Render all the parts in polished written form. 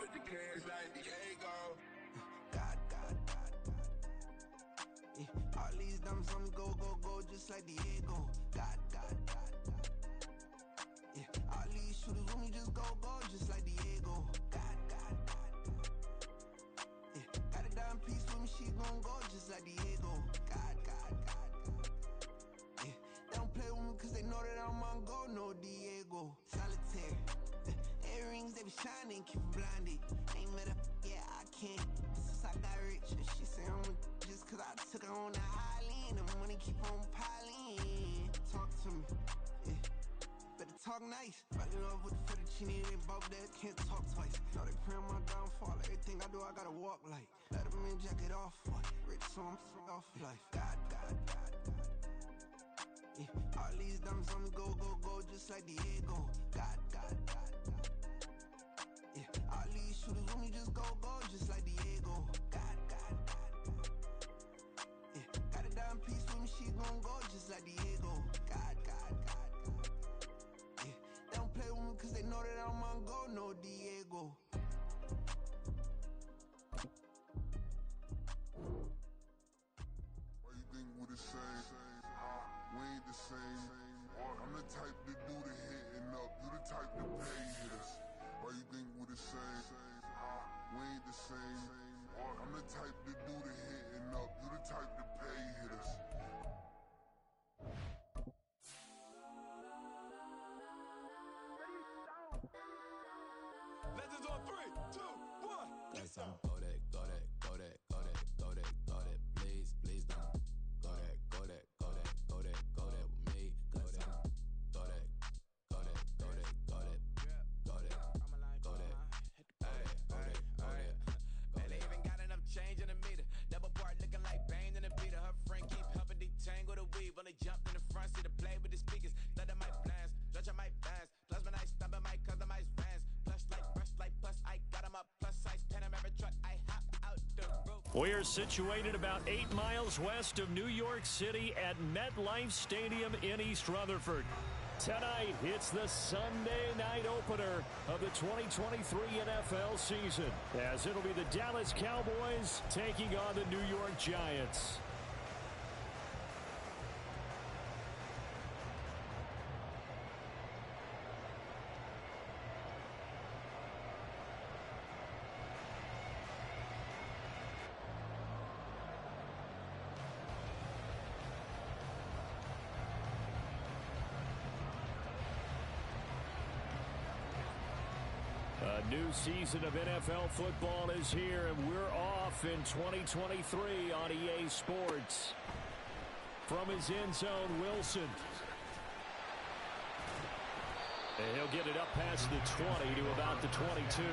with the cash like Diego. Yeah, all these diamonds on me go, just like Diego. Yeah, all these shooters with me just go, just like Diego. Yeah, got a dime piece with me, she gon' go just like Diego. Yeah, they don't play with me cause they know that I'm on go, no Diego. Solitaire, earrings they be shining, keep them blinded. Ain't met up, yeah I can't. Since I got rich, and she say I'm just cause I took her on the island. The money keep on piling. Talk to me, yeah. Better talk nice. Rockin' up with the fettuccine, they both that can't talk twice. Know they praying my downfall. Everything I do, I gotta walk like. Let them in, jacket off. Rich, so I'm off life. God. Yeah, all these diamonds on me go, just like Diego. God. Yeah, all these shooters with me just go, just like Diego. God. Yeah, got a dime piece with me, she gon' go just like Diego. God. Yeah, they don't play with me cause they know that I'm on go, no Diego. Why you think we the same? We ain't the same. I'm the type to do the hitting up, you the type to pay hitters. Why you think we the same? We ain't the same. I'm the type to do the hitting up, you the type to pay hitters. Legends on 3, 2, 1. Guess I'm go that, please don't. Go that with me. Go that. Man, they even got enough change in the meter. Double part looking like Bane in the beater. Her friend keep helping detangle the weave. Only jumped in the front seat to play with the speakers. Thunder might blast, judge I might dance. Plus when I stumble, might customize vans. Plus like brush like plus I got them up. Plus size Panamera truck, I hop out the roof. We're situated about 8 miles west of New York City at MetLife Stadium in East Rutherford. Tonight, it's the Sunday night opener of the 2023 NFL season, as it'll be the Dallas Cowboys taking on the New York Giants. A new season of NFL football is here, and we're off in 2023 on EA Sports. From his end zone, Wilson. And he'll get it up past the 20 to about the 22.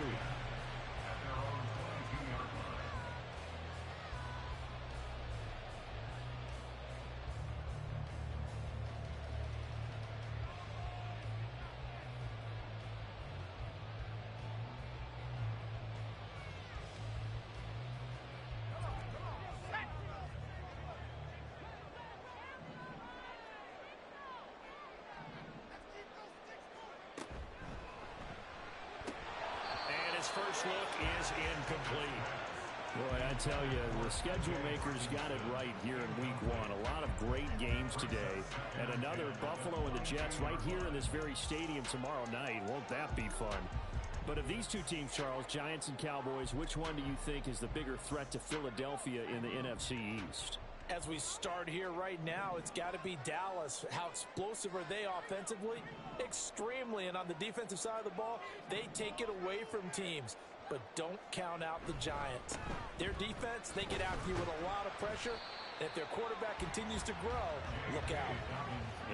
First look is incomplete. Boy, I tell you, the schedule makers got it right here in Week 1. A lot of great games today. And another Buffalo and the Jets right here in this very stadium tomorrow night. Won't that be fun? But of these two teams, Charles, Giants and Cowboys, which one do you think is the bigger threat to Philadelphia in the NFC East? As we start here right now, it's got to be Dallas. How explosive are they offensively? Extremely. And on the defensive side of the ball, they take it away from teams. But don't count out the Giants. Their defense, they get after you with a lot of pressure. And if their quarterback continues to grow, look out.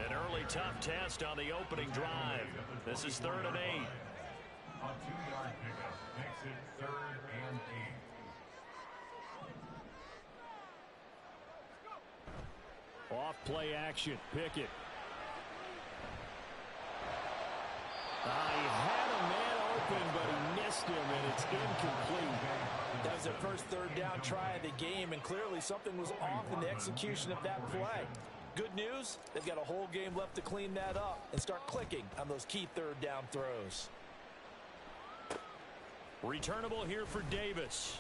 An early tough test on the opening drive. This is 3rd and 8. A 2-yard pickup makes it 3rd and 8. Off play action. Pickett. He had a man open, but he missed him, and it's incomplete. That was their first 3rd down try of the game, and clearly something was off in the execution of that play. Good news, they've got a whole game left to clean that up and start clicking on those key 3rd down throws. Returnable here for Davis.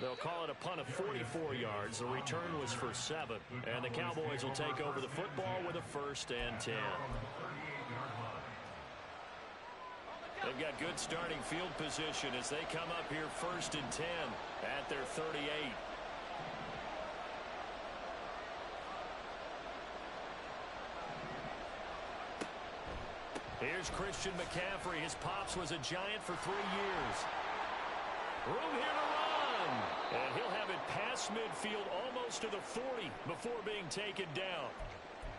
They'll call it a punt of 44 yards. The return was for 7. And the Cowboys will take over the football with a 1st and 10. They've got good starting field position as they come up here 1st and 10 at their 38. Here's Christian McCaffrey. His pops was a Giant for 3 years. Room here to run. And he'll have it past midfield almost to the 40 before being taken down.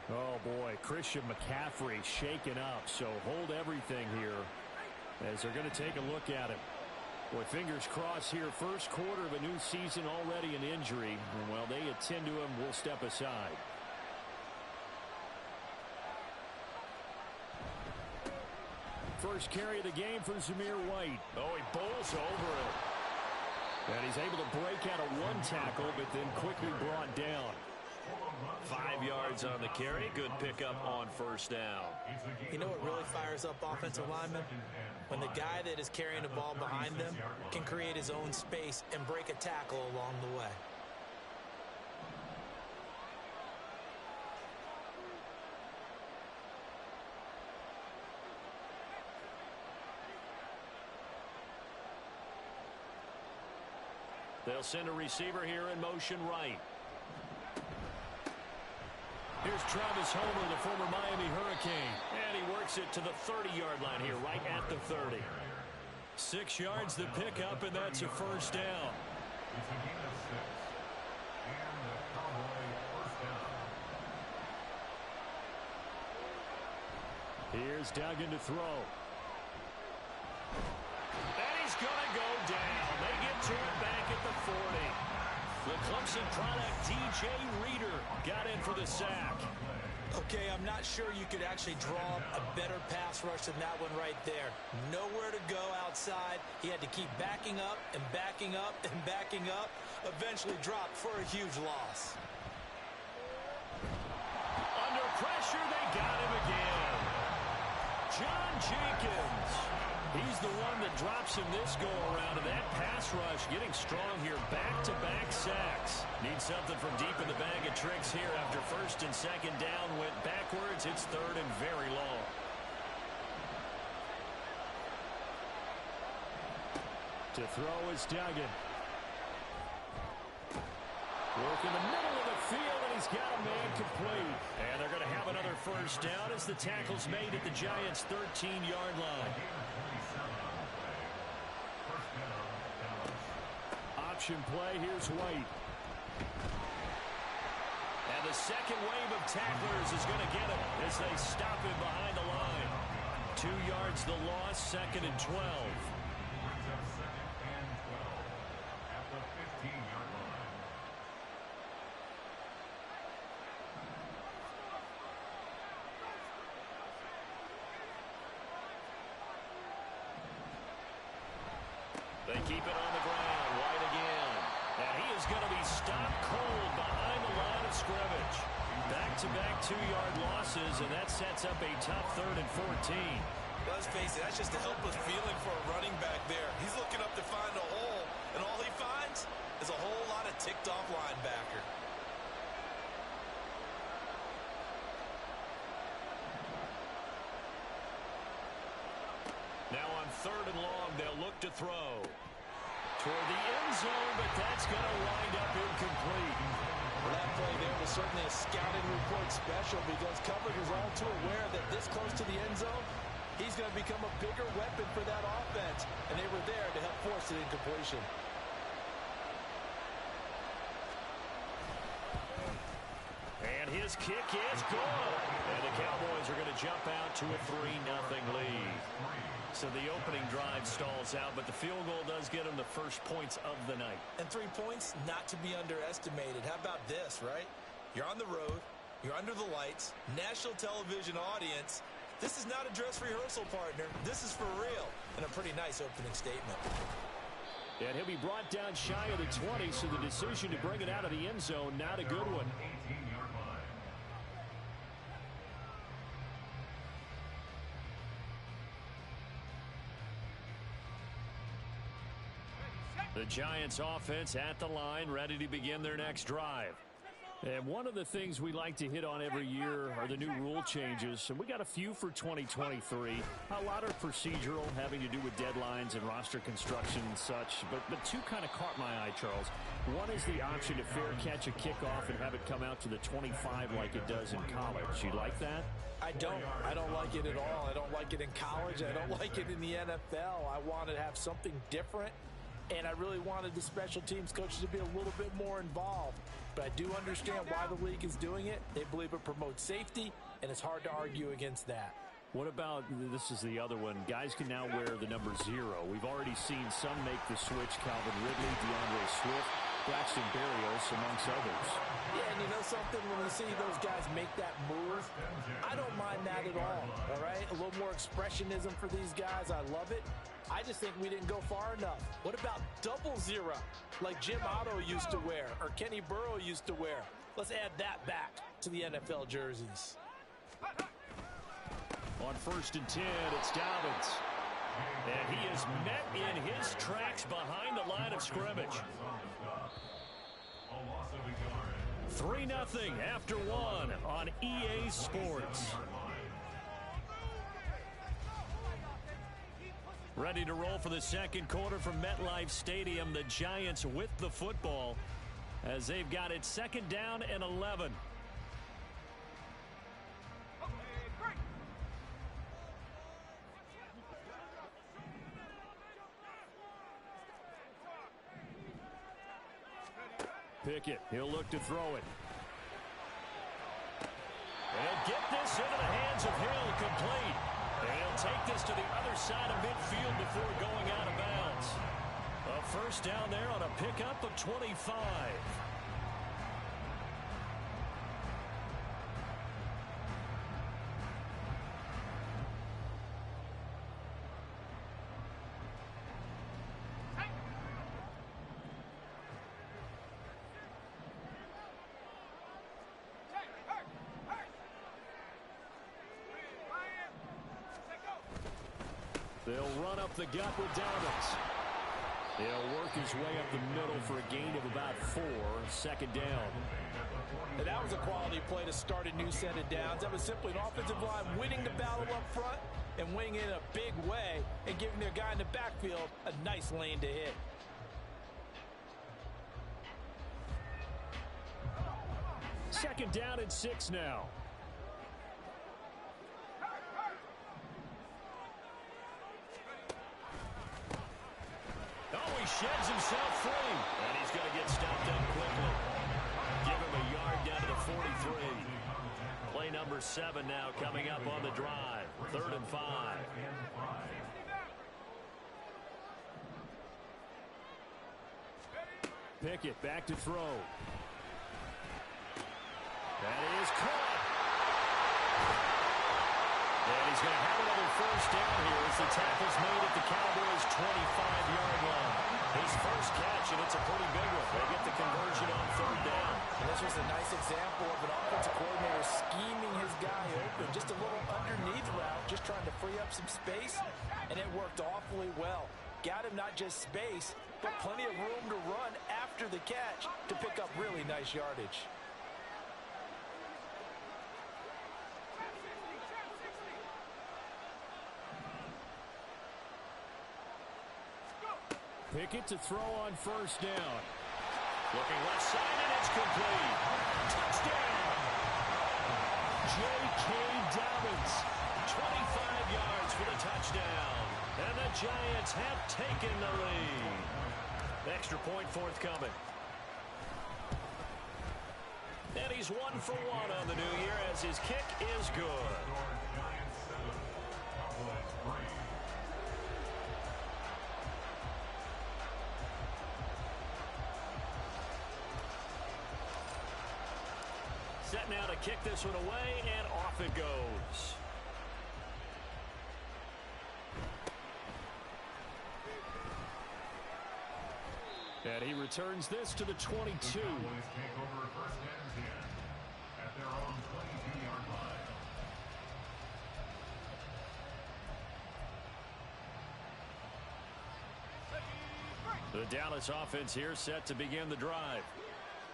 Oh, boy, Christian McCaffrey shaken up, so hold everything here as they're going to take a look at him. Boy, fingers crossed here, first quarter of a new season, already an injury. And while they attend to him, we'll step aside. First carry of the game for Zamir White. Oh, he bowls over it. And he's able to break out of one tackle, but then quickly brought down. 5 yards on the carry. Good pickup on 1st down. You know what really fires up offensive linemen? When the guy that is carrying the ball behind them can create his own space and break a tackle along the way. They'll send a receiver here in motion right. Here's Travis Homer, the former Miami Hurricane. And he works it to the 30-yard line here, right at the 30. 6 yards the pickup, and that's a 1st down. It's a gain of 6. And the Cowboy 1st down. Here's Duggan to throw. And he's going to go down. They get to it back at the 40. The Clemson product, DJ Reader, got in for the sack. Okay, I'm not sure you could actually draw a better pass rush than that one right there. Nowhere to go outside. He had to keep backing up and backing up and backing up. Eventually dropped for a huge loss. Under pressure, they got him again. John Jenkins. He's the one that drops him this go-around, and that pass rush getting strong here. Back-to-back sacks. Need something from deep in the bag of tricks here after 1st and 2nd down. Went backwards. It's 3rd and very long. To throw is Duggan. Work in the middle of the field, and he's got a man complete. And they're going to have another 1st down as the tackle's made at the Giants' 13-yard line. Option play, here's White. And the second wave of tacklers is going to get him as they stop him behind the line. 2 yards the loss, 2nd and 12. Brings up 2nd and 12 at the 15-yard line. They keep it on the ground. White again. And he is going to be stopped cold behind the line of scrimmage. Back-to-back 2-yard losses, and that sets up a tough 3rd and 14. Let's face it, that's just a helpless feeling for a running back there. He's looking up to find a hole, and all he finds is a whole lot of ticked-off linebacker. Now on 3rd and long, they'll look to throw. Toward the end zone, but that's going to wind up incomplete. Well, that play there was certainly a scouting report special because coverage was all too aware that this close to the end zone, he's going to become a bigger weapon for that offense, and they were there to help force the incompletion. And his kick is good. And the Cowboys are going to jump out to a 3-0 lead. So the opening drive stalls out, but the field goal does get them the first points of the night. And 3 points, not to be underestimated. How about this, right? You're on the road. You're under the lights. National television audience. This is not a dress rehearsal, partner. This is for real. And a pretty nice opening statement. And he'll be brought down shy of the 20, so the decision to bring it out of the end zone, not a good one. 18-yard line. The Giants offense at the line, ready to begin their next drive. And one of the things we like to hit on every year are the new rule changes. And we got a few for 2023. A lot are procedural, having to do with deadlines and roster construction and such. But two kind of caught my eye, Charles. One is the option to fair catch a kickoff and have it come out to the 25 like it does in college. You like that? I don't like it at all. I don't like it in college. I don't like it in the NFL. I want to have something different. And I really wanted the special teams coaches to be a little bit more involved. But I do understand why the league is doing it. They believe it promotes safety, and it's hard to argue against that. What about, this is the other one, guys can now wear the number 0. We've already seen some make the switch, Calvin Ridley, DeAndre Swift, Braxton Berrios, amongst others. Yeah, and you know something, when we see those guys make that move, I don't mind that at all right? A little more expressionism for these guys. I love it. I just think we didn't go far enough. What about 00, like Jim Otto used to wear or Kenny Burrow used to wear? Let's add that back to the NFL jerseys. On 1st and 10, it's Dobbins. And he is met in his tracks behind the line of scrimmage. 3-0 after 1 on EA Sports. Ready to roll for the second quarter from MetLife Stadium. The Giants with the football as they've got it 2nd down and 11. Pickett, he'll look to throw it. And he'll get this into the hands of Hill, complete. And he'll take this to the other side of midfield before going out of bounds. A first down there on a pickup of 25. They'll run up the gut with Dobbins. He'll work his way up the middle for a gain of about 4. 2nd down. And that was a quality play to start a new set of downs. That was simply an offensive line winning the battle up front and winning it in a big way and giving their guy in the backfield a nice lane to hit. Second down and 6 now. Oh, he sheds himself free. And he's going to get stopped up quickly. Give him a yard down to the 43. Play number 7 now coming up on the drive. 3rd and 5. Pickett back to throw. That is caught. And he's going to have another first down here as the tackle's made at the Cowboys' 25-yard line. His first catch, and it's a pretty big one. They get the conversion on 3rd down. And this was a nice example of an offensive coordinator scheming his guy open. Just a little underneath route, just trying to free up some space, and it worked awfully well. Got him not just space, but plenty of room to run after the catch to pick up really nice yardage. Pickett to throw on 1st down. Looking left side, and it's complete. Touchdown! J.K. Dobbins, 25 yards for the touchdown. And the Giants have taken the lead. Extra point forthcoming. And he's 1 for 1 on the new year as his kick is good. Set now to kick this one away, and off it goes. And he returns this to the 22. Take over 1st and 10 at their own 22-yard line. The Dallas offense here set to begin the drive.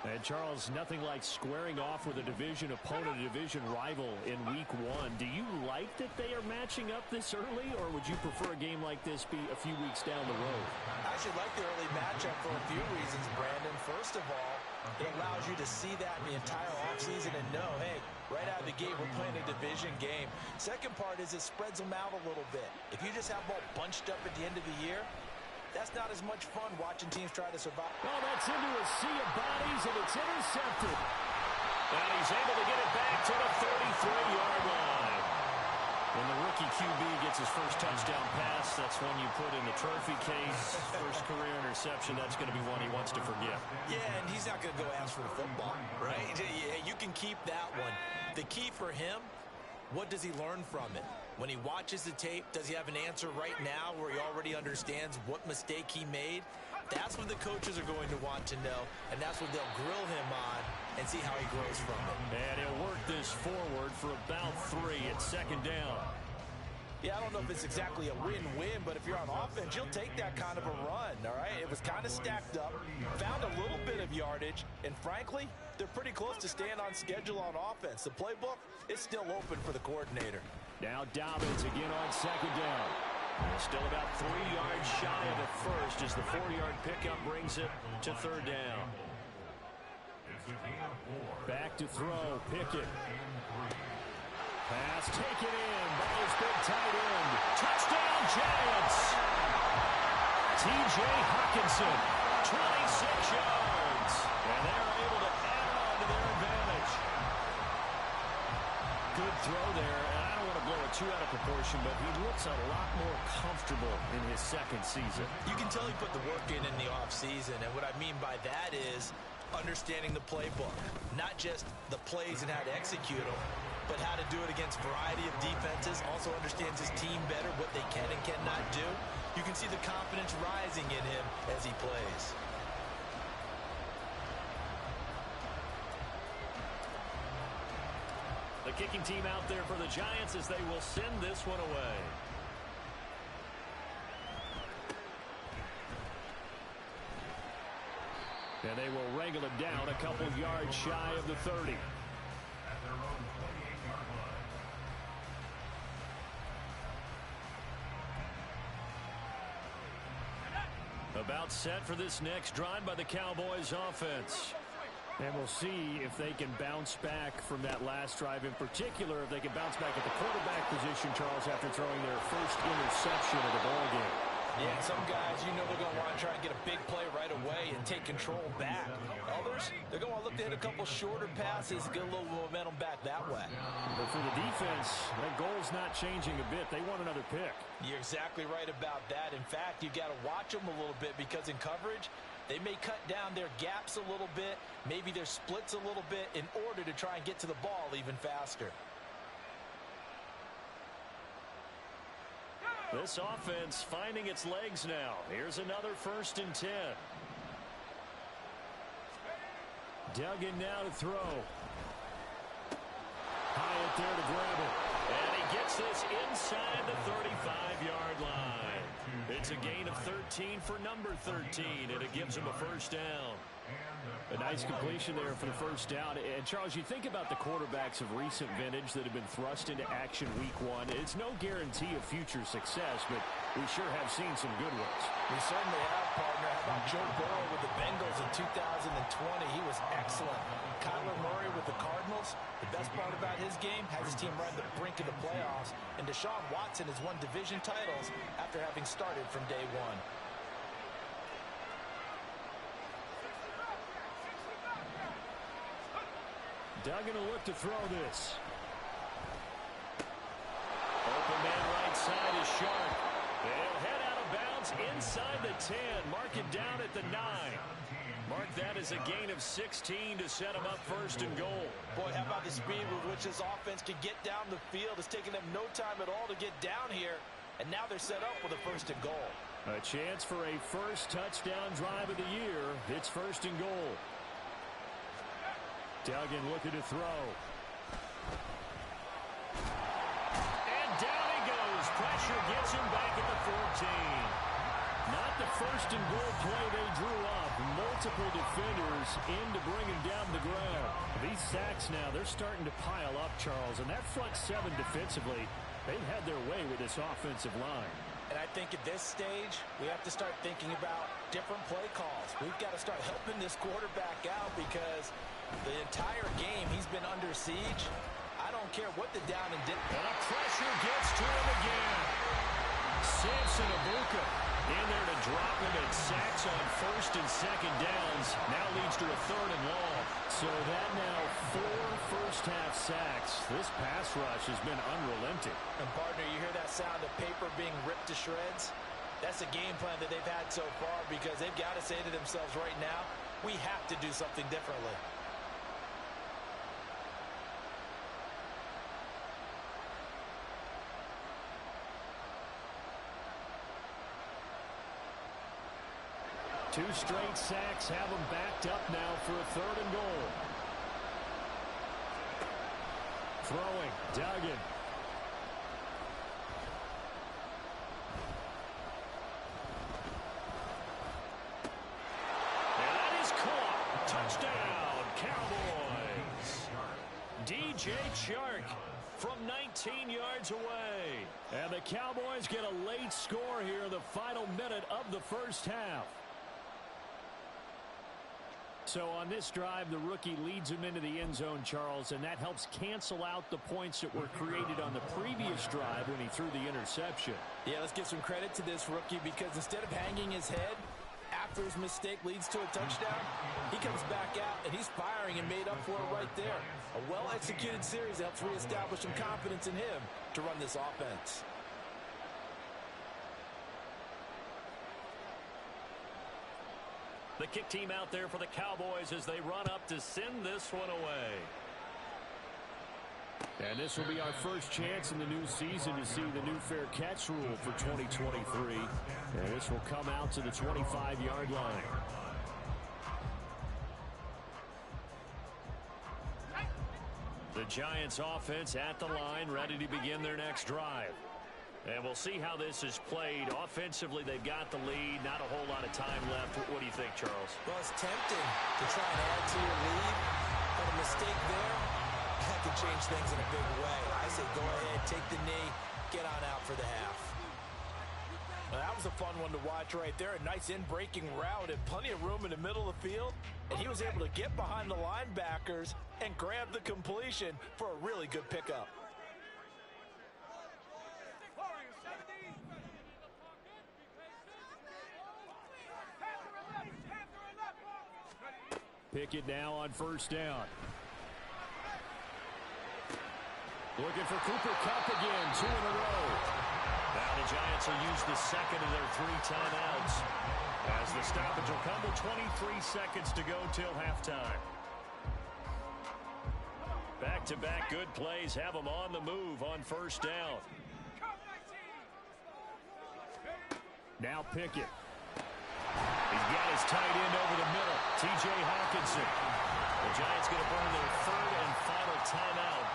And, Charles, nothing like squaring off with a division opponent, a division rival in Week 1. Do you like that they are matching up this early, or would you prefer a game like this be a few weeks down the road? I actually like the early matchup for a few reasons, Brandon. First of all, it allows you to see that in the entire offseason and know, hey, right out of the gate, we're playing a division game. Second part is it spreads them out a little bit. If you just have them all bunched up at the end of the year, that's not as much fun watching teams try to survive. Oh, that's into a sea of bodies, and it's intercepted. And he's able to get it back to the 33-yard line. When the rookie QB gets his first touchdown pass, that's one you put in the trophy case. First career interception, that's going to be one he wants to forget. Yeah, and he's not going to go ask for the football, right? You can keep that one. The key for him, what does he learn from it? When he watches the tape, does he have an answer right now where he already understands what mistake he made? That's what the coaches are going to want to know, and that's what they'll grill him on and see how he grows from it. And he'll work this forward for about 3 at second down. Yeah, I don't know if it's exactly a win-win, but if you're on offense, you'll take that kind of a run, all right? It was kind of stacked up, found a little bit of yardage, and frankly, they're pretty close to staying on schedule on offense. The playbook is still open for the coordinator. Now Dobbins again on second down. Still about 3 yards shy of it first as the 4-yard pickup brings it to third down. Back to throw, Pickett. Pass taken in by his big tight end. Touchdown Giants! T.J. Hawkinson, 26 yards. And they're able to add on to their advantage. Good throw there, and I don't want to blow it too out of proportion, but he looks a lot more comfortable in his second season. You can tell he put the work in the offseason, and what I mean by that is understanding the playbook. Not just the plays and how to execute them, but how to do it against a variety of defenses. Also understands his team better, what they can and cannot do. You can see the confidence rising in him as he plays. The kicking team out there for the Giants as they will send this one away. And they will wrangle it down a couple yards shy of the 30. About set for this next drive by the Cowboys offense. And we'll see if they can bounce back from that last drive. In particular, if they can bounce back at the quarterback position, Charles, after throwing their first interception of the ballgame. Yeah, some guys, you know they're going to want to try and get a big play right away and take control back. Others, they're going to look to hit a couple shorter passes, get a little momentum back that way. But for the defense, that goal's not changing a bit. They want another pick. You're exactly right about that. In fact, you got to watch them a little bit because in coverage, they may cut down their gaps a little bit, maybe their splits a little bit in order to try and get to the ball even faster. This offense finding its legs now. Here's another 1st and 10. Duggan now to throw. Hyatt there to grab it. And he gets this inside the 35-yard line. It's a gain of 13 for number 13, and it gives him a first down. A nice completion there for the first down. And, Charles, you think about the quarterbacks of recent vintage that have been thrust into action week 1. It's no guarantee of future success, but we sure have seen some good ones. We certainly have, partner. How about Joe Burrow with the Bengals in 2020? He was excellent. Kyler Murray with the Cardinals. The best part about his game, has his team right at the brink of the playoffs. And Deshaun Watson has won division titles after having started from day one. Duggan will look to throw this. Open man right side is Sharp. They'll head out of bounds inside the 10. Mark it down at the 9. Mark that as a gain of 16 to set them up 1st and goal. Boy, how about the speed with which this offense can get down the field? It's taken them no time at all to get down here. And now they're set up with a 1st and goal. A chance for a first touchdown drive of the year. It's 1st and goal. Duggan looking to throw. And down he goes. Pressure gets him back at the 14. Not the first and goal play they drew up. Multiple defenders in to bring him down the ground. These sacks now, they're starting to pile up, Charles. And that front seven defensively, they've had their way with this offensive line. And I think at this stage, we have to start thinking about different play calls. We've got to start helping this quarterback out because the entire game he's been under siege. I don't care what the down and dip. And the pressure gets to him again. Samson Abuka in there to drop him at sacks on first and second downs. Now leads to a third and long. So that now 4 first-half sacks. This pass rush has been unrelenting. And, partner, you hear that sound of paper being ripped to shreds? That's a game plan that they've had so far because they've got to say to themselves right now, we have to do something differently. Two straight sacks have them backed up now for a third and goal. Throwing, Duggan. And that is caught. Touchdown, Cowboys. DJ Chark from 19 yards away. And the Cowboys get a late score here in the final minute of the first half. So on this drive, the rookie leads him into the end zone, Charles, and that helps cancel out the points that were created on the previous drive when he threw the interception. Yeah, let's give some credit to this rookie because instead of hanging his head after his mistake leads to a touchdown, he comes back out and he's firing and made up for it right there. A well-executed series helps reestablish some confidence in him to run this offense. The kick team out there for the Cowboys as they run up to send this one away. And this will be our first chance in the new season to see the new fair catch rule for 2023. And this will come out to the 25-yard line. The Giants offense at the line, ready to begin their next drive. And we'll see how this is played. Offensively, they've got the lead. Not a whole lot of time left. What do you think, Charles? Well, it's tempting to try and add to your lead, but a mistake there, that can change things in a big way. I say go ahead, take the knee, get on out for the half. Now, that was a fun one to watch right there. A nice in-breaking route and plenty of room in the middle of the field. And he was able to get behind the linebackers and grab the completion for a really good pickup. Pickett now on first down. Looking for Cooper Kupp again, 2 in a row. Now the Giants will use the second of their 3 timeouts. As the stoppage will come with 23 seconds to go till halftime. Back-to-back good plays have them on the move on first down. Now Pickett. He's got his tight end over the middle, T.J. Hawkinson. The Giants going to burn their third and final timeout.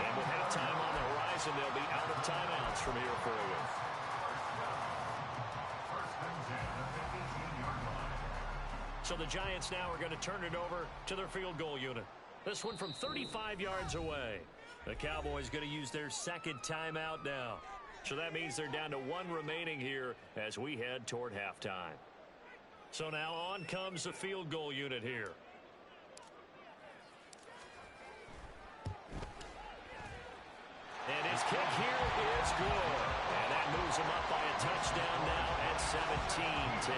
And with halftime on the horizon, they'll be out of timeouts from here forward. So the Giants now are going to turn it over to their field goal unit. This one from 35 yards away. The Cowboys going to use their second timeout now. So that means they're down to 1 remaining here as we head toward halftime. So now on comes the field goal unit here. And his kick here is good. And that moves him up by a touchdown now at 17-10.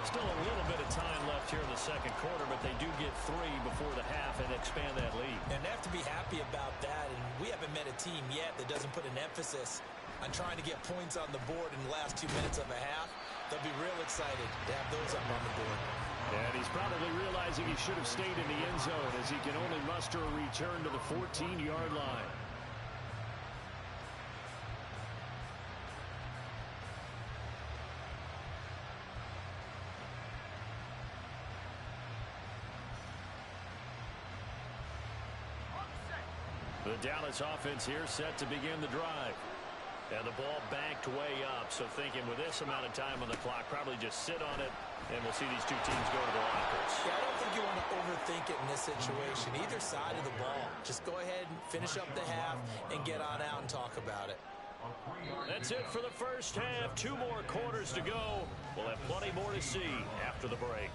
Still a little bit of time left here in the second quarter, but they do get 3 before the half and expand that lead. And they have to be happy about that. And we haven't met a team yet that doesn't put an emphasis on trying to get points on the board in the last 2 minutes of a half. They'll be real excited to have those up on the board. And he's probably realizing he should have stayed in the end zone as he can only muster a return to the 14-yard line. The Dallas offense here set to begin the drive. And the ball backed way up, so thinking with this amount of time on the clock, probably just sit on it, and we'll see these two teams go to the lockers. Yeah, I don't think you want to overthink it in this situation. Either side of the ball. Just go ahead and finish up the half and get on out and talk about it. That's it for the first half. 2 more quarters to go. We'll have plenty more to see after the break.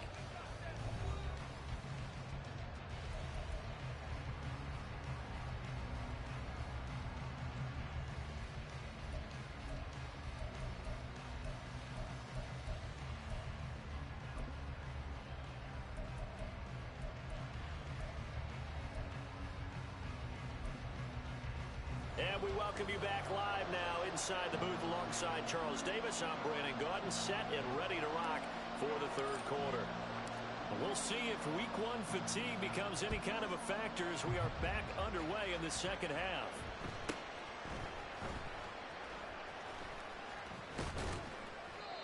And we welcome you back live now inside the booth alongside Charles Davis. I'm Brandon Gaudin, set and ready to rock for the third quarter. We'll see if week 1 fatigue becomes any kind of a factor as we are back underway in the second half.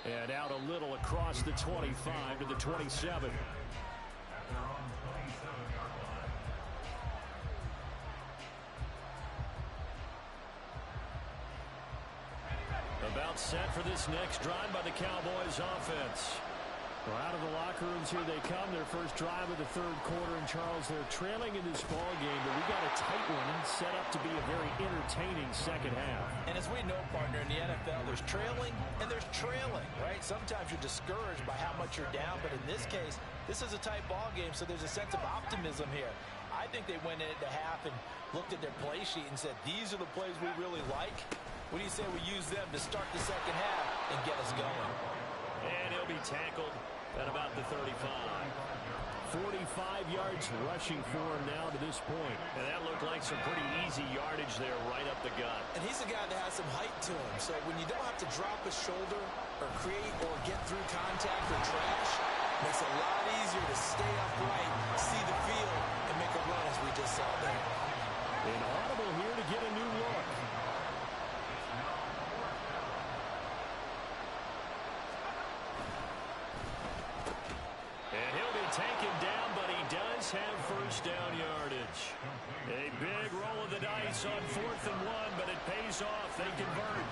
And out a little across the 25 to the 27. About set for this next drive by the Cowboys offense. Well, out of the locker rooms here they come. Their first drive of the third quarter. And Charles, they're trailing in this ball game, but we got a tight one set up to be a very entertaining second half. And as we know, partner, in the NFL, there's trailing and there's trailing, right? Sometimes you're discouraged by how much you're down, but in this case, this is a tight ball game, so there's a sense of optimism here. I think they went into half and looked at their play sheet and said, these are the plays we really like. What do you say we use them to start the second half and get us going? And he'll be tackled at about the 35. 45 yards rushing for him now to this point. And that looked like some pretty easy yardage there right up the gut. And he's a guy that has some height to him. So when you don't have to drop a shoulder or create or get through contact or trash, it makes it a lot easier to stay upright, see the field, and make a run as we just saw there. An audible here to get a new look. Taken down, but he does have first down yardage. A big roll of the dice on 4th and 1, but it pays off. They convert.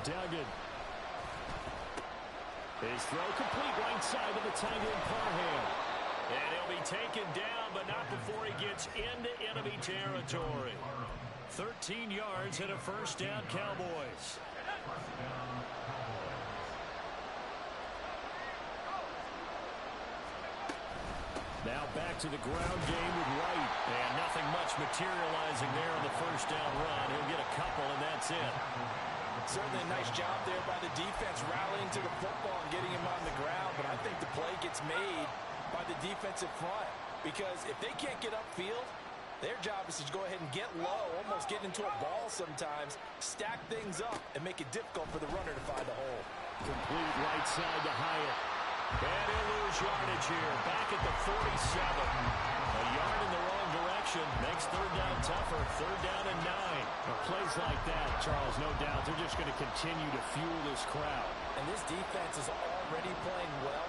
Duggan. His throw complete right side of the tight end Parham. And he'll be taken down, but not before he gets into enemy territory. 13 yards and a first down, Cowboys. Now back to the ground game with Wright. And nothing much materializing there on the first down run. He'll get a couple, and that's it. Certainly a nice job there by the defense rallying to the football and getting him on the ground. But I think the play gets made by the defensive front. Because if they can't get upfield, their job is to go ahead and get low, almost get into a ball sometimes, stack things up, and make it difficult for the runner to find a hole. Complete right side to Hyatt. And he'll lose yardage here. Back at the 47. A yard in the wrong direction. Makes third down tougher. Third down and 9. Well, plays like that, Charles, no doubt, they're just going to continue to fuel this crowd. And this defense is already playing well,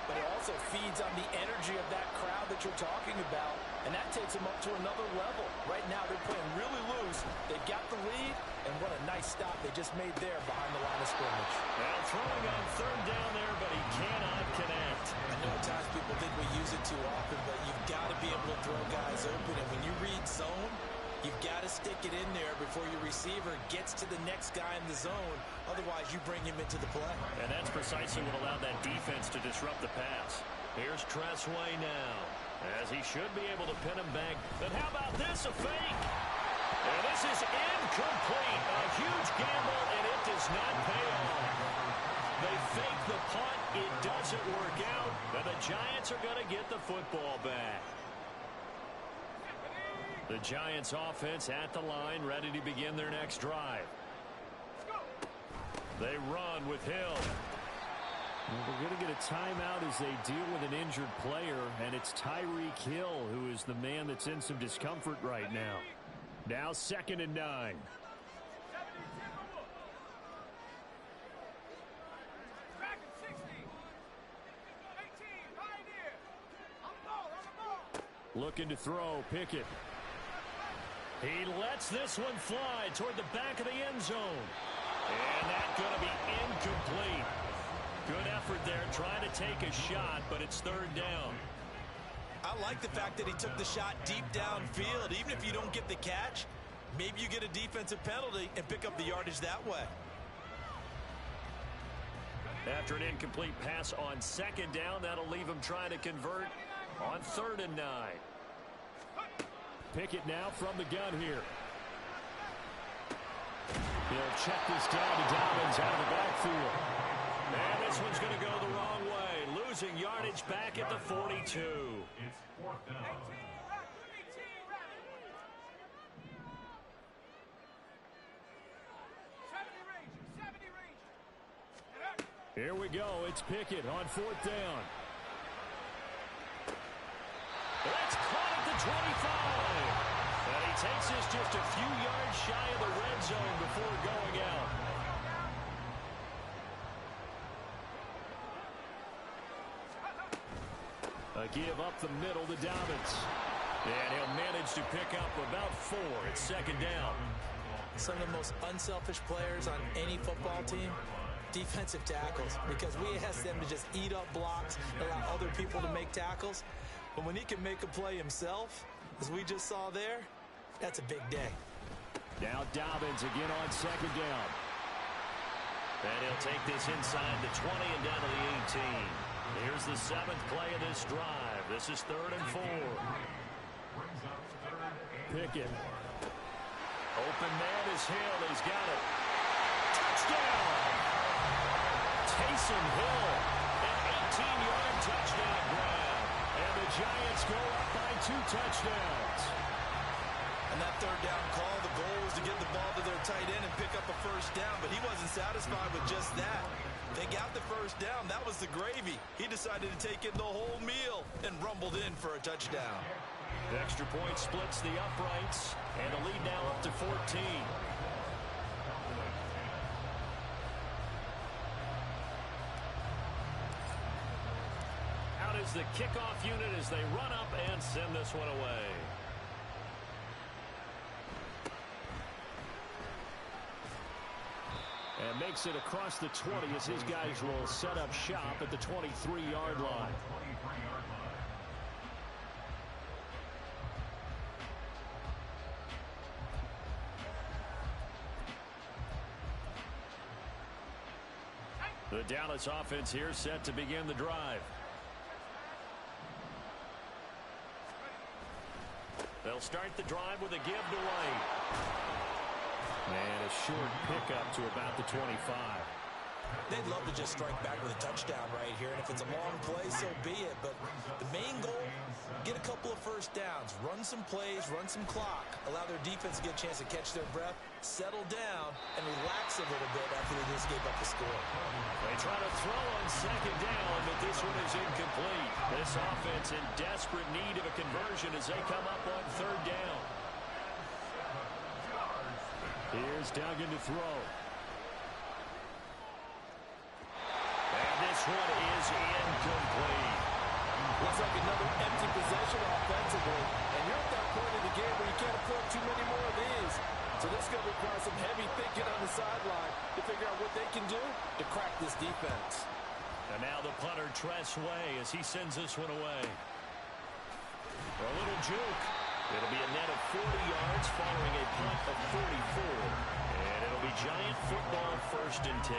but it also feeds on the energy of that crowd that you're talking about, and that takes them up to another level. Right now, they're playing really loose. They've got the lead, and what a nice stop they just made there behind the line of scrimmage. Now throwing on third down there, but he cannot connect. I know at times people think we use it too often, but you've got to be able to throw guys open, and when you read zone, you've got to stick it in there before your receiver gets to the next guy in the zone. Otherwise, you bring him into the play. And that's precisely what allowed that defense to disrupt the pass. Here's Tressway now, as he should be able to pin him back. But how about this, a fake? And this is incomplete. A huge gamble, and it does not pay off. They fake the punt. It doesn't work out. And the Giants are going to get the football back. The Giants offense at the line, ready to begin their next drive. They run with Hill. Well, they're going to get a timeout as they deal with an injured player, and it's Tyreek Hill who is the man that's in some discomfort right now. Now 2nd and 9. Looking to throw, Pickett. He lets this one fly toward the back of the end zone. And that's going to be incomplete. Good effort there trying to take a shot, but it's third down. I like the fact that he took the shot deep downfield. Even if you don't get the catch, maybe you get a defensive penalty and pick up the yardage that way. After an incomplete pass on second down, that'll leave him trying to convert on 3rd and 9. Pickett now from the gun here. He'll check this down to Dobbins out of the backfield. And this one's going to go the wrong way. Losing yardage back at the 42. It's 4th down. Here we go. It's Pickett on 4th down. That's caught at the 25. And he takes this just a few yards shy of the red zone before going out. A give up the middle to Dobbins. And he'll manage to pick up about 4 at 2nd down. Some of the most unselfish players on any football team, defensive tackles, because we ask them to just eat up blocks, allow other people to make tackles. But when he can make a play himself, as we just saw there, that's a big day. Now Dobbins again on 2nd down. And he'll take this inside the 20 and down to the 18. Here's the 7th play of this drive. This is 3rd and 4. Pickett. Open man is Hill. He's got it. Touchdown! Taysom Hill. An 18-yard touchdown grab. And the Giants go up by 2 touchdowns. And that 3rd down call, the goal was to get the ball to their tight end and pick up a 1st down, but he wasn't satisfied with just that. They got the 1st down. That was the gravy. He decided to take in the whole meal and rumbled in for a touchdown. The extra point splits the uprights, and the lead now up to 14. Out is the kickoff unit as they run up and send this one away. And makes it across the 20 as his guys will set up shop at the 23-yard line. The Dallas offense here set to begin the drive. They'll start the drive with a give to White. And a short pickup to about the 25. They'd love to just strike back with a touchdown right here, and if it's a long play, so be it. But the main goal, get a couple of 1st downs, run some plays, run some clock, allow their defense to get a chance to catch their breath, settle down, and relax a little bit after they just gave up the score. They try to throw on 2nd down, but this one is incomplete. This offense in desperate need of a conversion as they come up on 3rd down. Here's Duggan to throw. And this one is incomplete. Looks like another empty possession offensively. And you're at that point in the game where you can't afford too many more of these. So this is going to require some heavy thinking on the sideline to figure out what they can do to crack this defense. And now the punter Tress Way as he sends this one away. A little juke. It'll be a net of 40 yards following a punt of 44. And it'll be Giant football 1st and 10.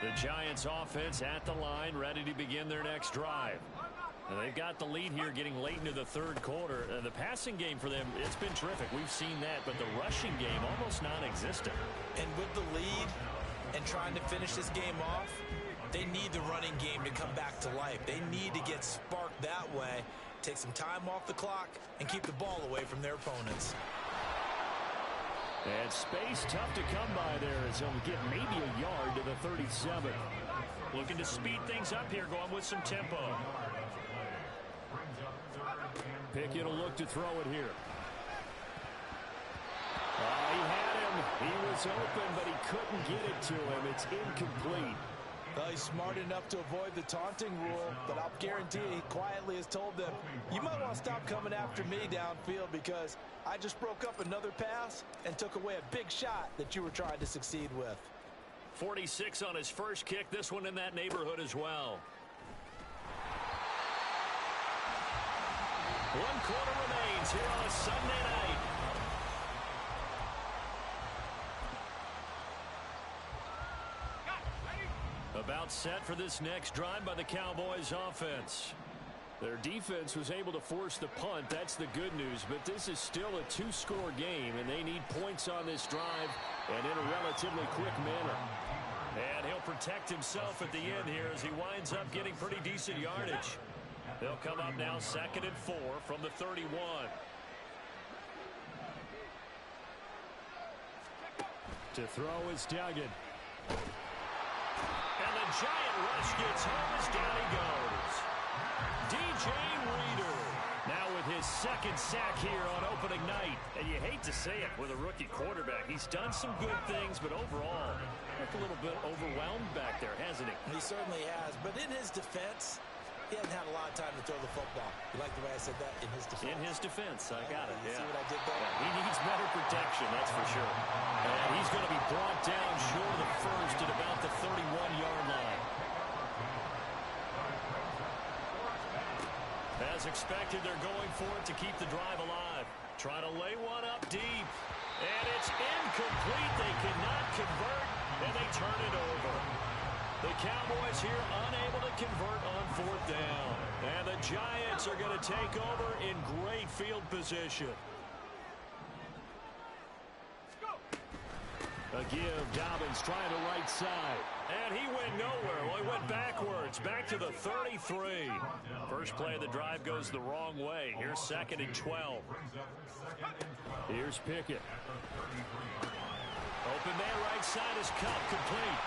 The Giants offense at the line, ready to begin their next drive. And they've got the lead here getting late into the 3rd quarter. The passing game for them, it's been terrific. We've seen that, but the rushing game almost non-existent. And with the lead and trying to finish this game off, they need the running game to come back to life. They need to get sparked that way, take some time off the clock, and keep the ball away from their opponents. And space tough to come by there as he'll get maybe a yard to the 37. Looking to speed things up here, going with some tempo. Pickett will look to throw it here. He had him. He was open, but he couldn't get it to him. It's incomplete. Well, he's smart enough to avoid the taunting rule, but I'll guarantee he quietly has told them, you might want to stop coming after me downfield because I just broke up another pass and took away a big shot that you were trying to succeed with. 46 on his first kick. This one in that neighborhood as well. 1 quarter remains here on a Sunday night. About set for this next drive by the Cowboys offense. Their defense was able to force the punt. That's the good news. But this is still a 2-score game, and they need points on this drive and in a relatively quick manner. And he'll protect himself at the end here as he winds up getting pretty decent yardage. They'll come up now 2nd and 4 from the 31. To throw is Duggan. And the giant rush gets home as down he goes. DJ Reader now with his 2nd sack here on opening night. And you hate to say it with a rookie quarterback. He's done some good things, but overall, looked a little bit overwhelmed back there, hasn't he? He certainly has, but in his defense, he hasn't had a lot of time to throw the football. You like the way I said that? In his defense. In his defense, I got it. You yeah. see what I did there? Yeah, he needs better protection, that's for sure. And he's going to be brought down short of the first at about the 31-yard line. As expected, they're going for it to keep the drive alive. Trying to lay one up deep. And it's incomplete. They cannot convert, and they turn it over. The Cowboys here unable to convert on 4th down. And the Giants are going to take over in great field position. A give, Dobbins trying the right side. And he went nowhere. Well, he went backwards, back to the 33. First play of the drive goes the wrong way. Here's 2nd and 12. Here's Pickett. Open man right side is Cup, complete.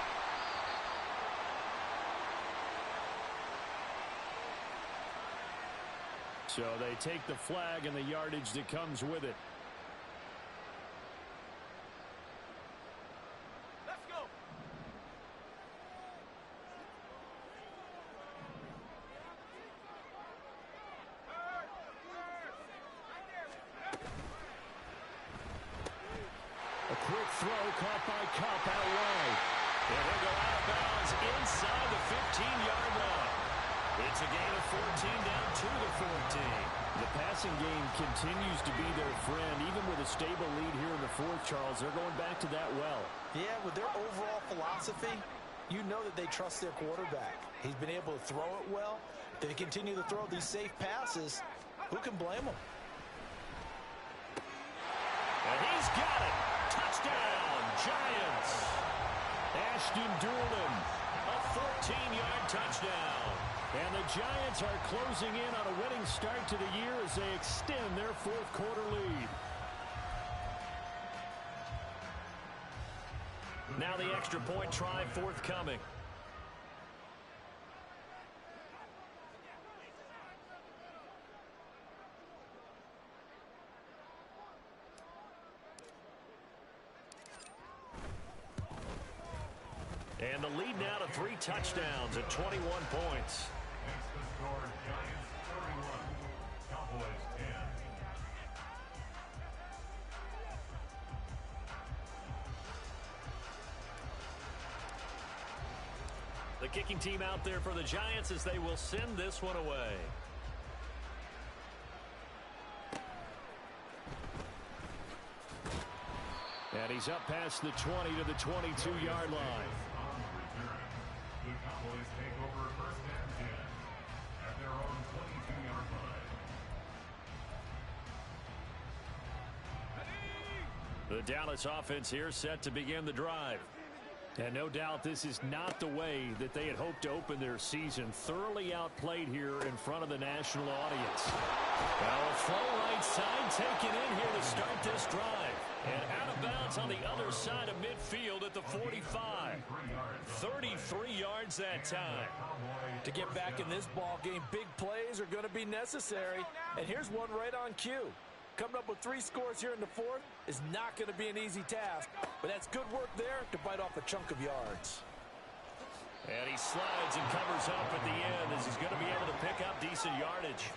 So they take the flag and the yardage that comes with it. Let's go. A quick throw caught by Cup out wide. And he'll go out of bounds inside the 15-yard line. It's a gain of 14 down to the 14. The passing game continues to be their friend. Even with a stable lead here in the 4th, Charles, they're going back to that well. Yeah, with their overall philosophy, you know that they trust their quarterback. He's been able to throw it well. They continue to throw these safe passes. Who can blame them? And he's got it. Touchdown, Giants. Ashton Doolin, a 14-yard touchdown. And the Giants are closing in on a winning start to the year as they extend their 4th quarter lead. Now the extra point try forthcoming. And the lead now to 3 touchdowns at 21 points. Makes the score Giants 31, Cowboys 10. The kicking team out there for the Giants as they will send this one away. And he's up past the 20 to the 22-yard line. The Cowboys take over 1st and 10 at their own 22-yard line. The Dallas offense here set to begin the drive. And no doubt this is not the way that they had hoped to open their season. Thoroughly outplayed here in front of the national audience. Now a throw right side taken in here to start this drive. And out of bounds on the other side of midfield at the 45. 33 yards that time. To get back in this ball game, big plays are going to be necessary. And here's one right on cue. Coming up with 3 scores here in the 4th is not going to be an easy task, but that's good work there to bite off a chunk of yards. And he slides and covers up at the end as he's going to be able to pick up decent yardage.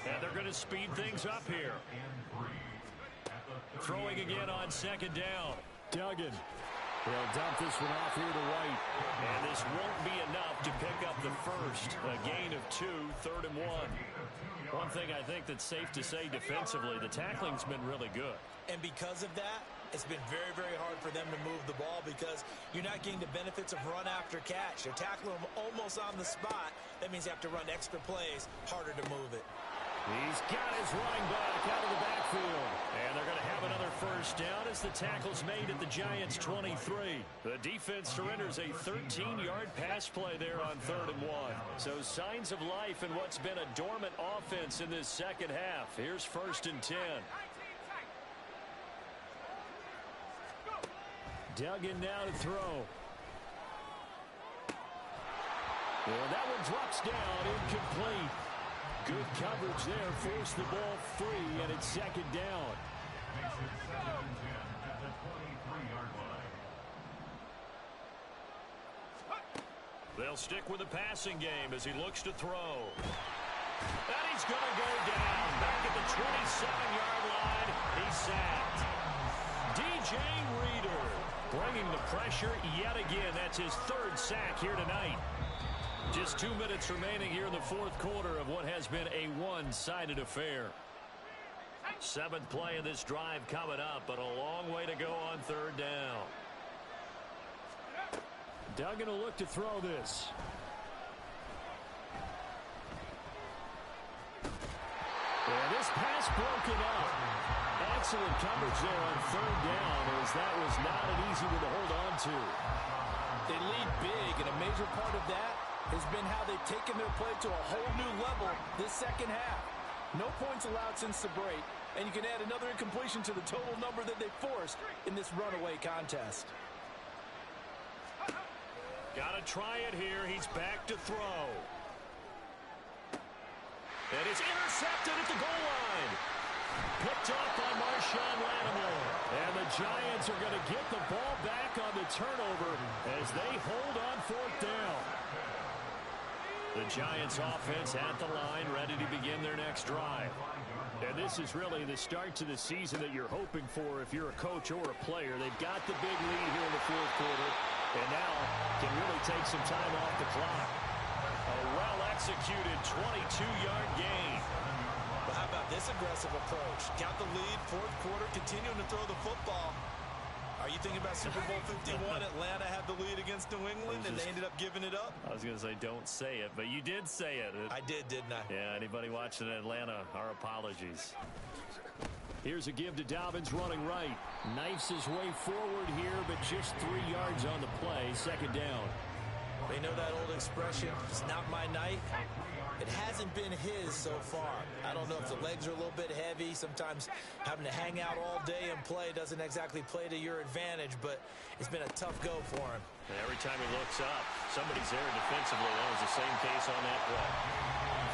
And they're going to speed things up here. Throwing again on second down. Duggan. They'll dump this one off here to White. And this won't be enough to pick up the first. A gain of 2, 3rd and 1. One thing I think that's safe to say defensively, the tackling's been really good. And because of that, it's been very, very hard for them to move the ball because you're not getting the benefits of run after catch. You're tackling them almost on the spot. That means you have to run extra plays, harder to move it. He's got his running back out of the backfield. And they're going to have another first down as the tackle's made at the Giants' 23. The defense surrenders a 13-yard pass play there on 3rd and 1. So signs of life in what's been a dormant offense in this second half. Here's 1st and 10. Duggan now to throw. Well, that one drops down, incomplete. Good coverage there, forced the ball free, and it's 2nd down. Makes it 2nd and 10 at the 23-yard line. They'll stick with the passing game as he looks to throw. And he's going to go down. Back at the 27-yard line, he's sacked. DJ Reader bringing the pressure yet again. That's his 3rd sack here tonight. Just 2 minutes remaining here in the 4th quarter of what has been a one-sided affair. 7th play of this drive coming up, but a long way to go on 3rd down. Duggan will look to throw this. And this pass broken up. Excellent coverage there on 3rd down as that was not an easy one to hold on to. They lead big, and a major part of that has been how they've taken their play to a whole new level this second half. No points allowed since the break, and you can add another incompletion to the total number that they forced in this runaway contest. Got to try it here. He's back to throw. And it's intercepted at the goal line. Picked off by Marshawn Lattimore. And the Giants are going to get the ball back on the turnover as they hold on 4th down. The Giants offense at the line, ready to begin their next drive. And this is really the start to the season that you're hoping for if you're a coach or a player. They've got the big lead here in the 4th quarter, and now can really take some time off the clock. A well-executed 22-yard gain. But how about this aggressive approach? Got the lead, 4th quarter, continuing to throw the football. Are you thinking about Super Bowl 51? Atlanta had the lead against New England, and they ended up giving it up? I was going to say, don't say it, but you did say it. I did, didn't I? Yeah, anybody watching Atlanta, our apologies. Here's a give to Dobbins running right. Knifes his way forward here, but just 3 yards on the play. 2nd down. They know that old expression, it's not my night. It hasn't been his so far. I don't know if the legs are a little bit heavy. Sometimes having to hang out all day and play doesn't exactly play to your advantage, but it's been a tough go for him. And every time he looks up, somebody's there defensively. That was the same case on that play.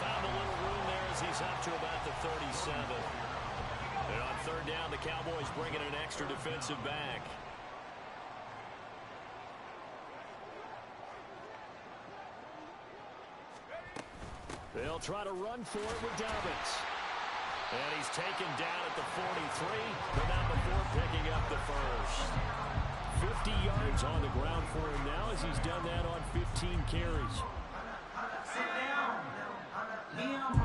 Found a little room there as he's up to about the 37. And on 3rd down, the Cowboys bringing an extra defensive back. They'll try to run for it with Dobbins. And he's taken down at the 43, but not before picking up the first. 50 yards on the ground for him now as he's done that on 15 carries. Sit down. Sit down.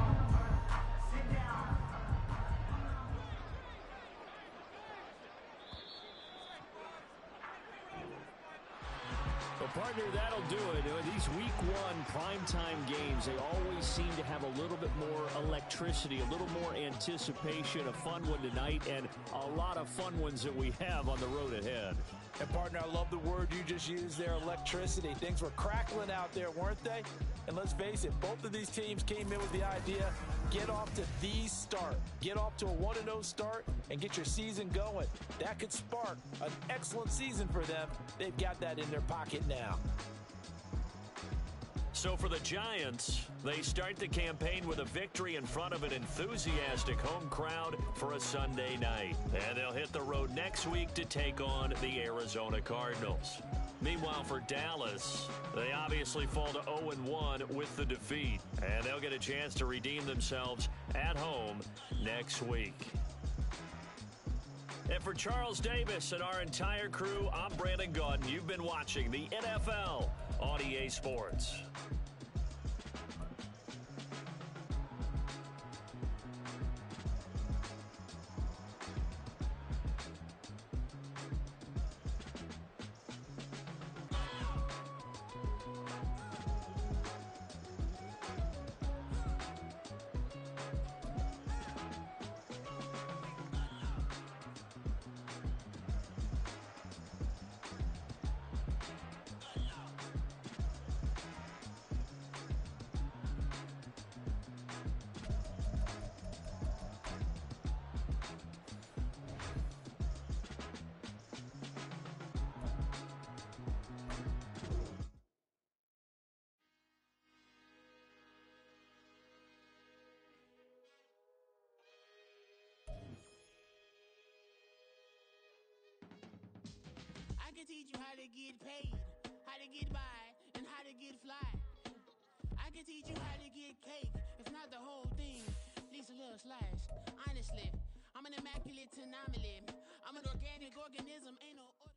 Well, partner, that'll do it. These Week 1 primetime games, they always seem to have a little bit more electricity, a little more anticipation. A fun one tonight, and a lot of fun ones that we have on the road ahead. And, partner, I love the word you just used there, electricity. Things were crackling out there, weren't they? And let's face it, both of these teams came in with the idea, get off to the start. Get off to a 1-0 start and get your season going. That could spark an excellent season for them. They've got that in their pocket now. So for the Giants, they start the campaign with a victory in front of an enthusiastic home crowd for a Sunday night. And they'll hit the road next week to take on the Arizona Cardinals. Meanwhile, for Dallas, they obviously fall to 0-1 with the defeat. And they'll get a chance to redeem themselves at home next week. And for Charles Davis and our entire crew, I'm Brandon Gaudin. You've been watching the NFL on EA Sports. I can teach you how to get paid, how to get by, and how to get fly. I can teach you how to get cake, if not the whole thing, at least a little slice. Honestly, I'm an immaculate anomaly. I'm an organic organism, ain't no order.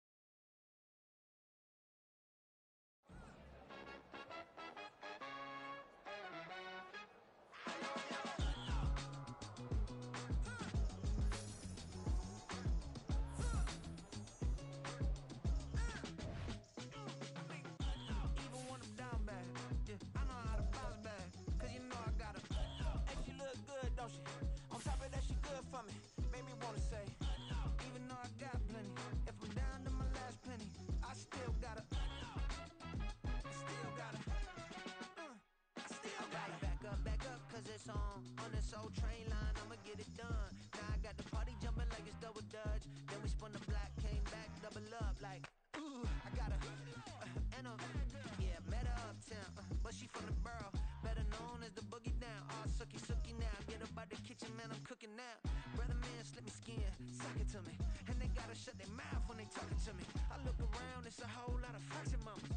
On this old train line, I'ma get it done. Now I got the party jumping like it's double dutch. Then we spun the block, came back, double up like, ooh, I got a, and a, yeah, met her uptown, but she from the borough, better known as the boogie down. All sucky now, get up out the kitchen, man, I'm cooking now. Brother man, slip me skin, suck it to me, and they gotta shut their mouth when they talking to me. I look around, it's a whole lot of foxy mamas.